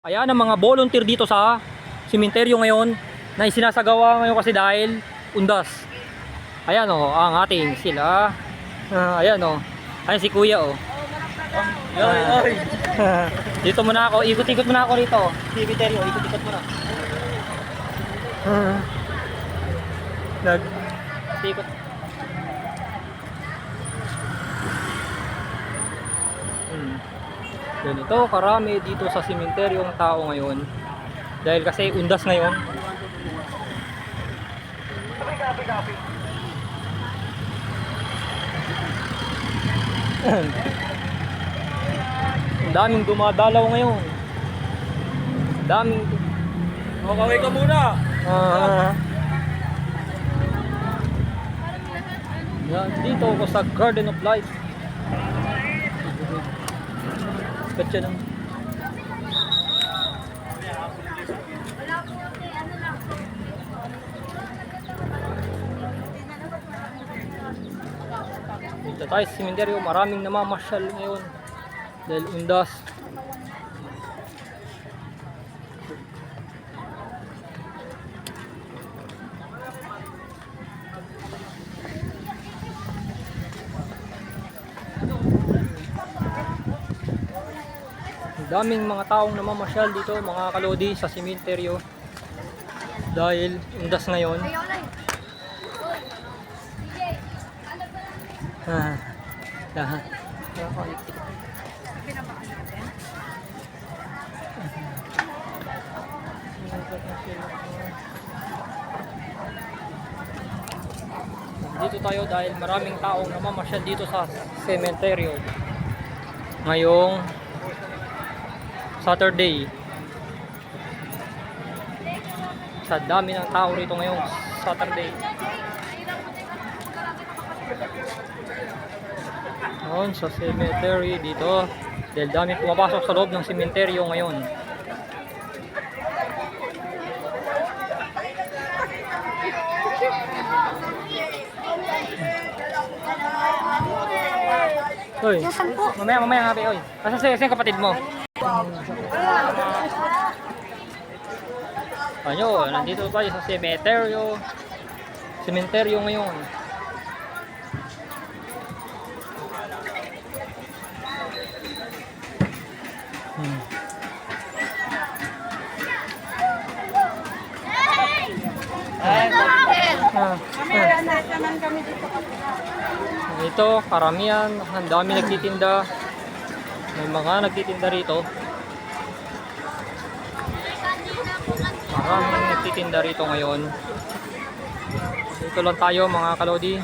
Ayan ang mga volunteer dito sa sementeryo ngayon na isinasagawa ngayon kasi dahil undas. Ayan oh, ang ating sila. Ayan oh. Ayan si Kuya oh. Dito muna ako, ikot-ikot muna ako rito. Sementeryo, ikot-ikot muna. Ikot. Ganito karami dito sa sementeryo ang tao ngayon dahil kasi undas ngayon. Ang daming dumadalaw ngayon. Daming Kaway ka muna. Dito ako sa Garden of Life. Sikat siya ng dito tayo sa sementeryo, maraming namamasyal ngayon dahil undas. Daming mga taong namamasyal dito mga kalodi sa sementeryo dahil undas ngayon. Dito tayo dahil maraming taong namamasyal dito sa sementeryo ngayong Saturday. Sa dami ng tao rito ngayong Saturday. Noon sa cemetery dito dahil dami pumapasok sa loob ng sementeryo ngayon. Hoy, mamaya nga be, oy. Asa yung kapatid mo? Ano, nandito tayo sa sementeryo. Sementeryo ngayon. Ito, karamihan, ang dami nagtitinda. May mga nagtitinda rito. Maraming nagtitinda rito ngayon. Dito lang tayo mga kalodi.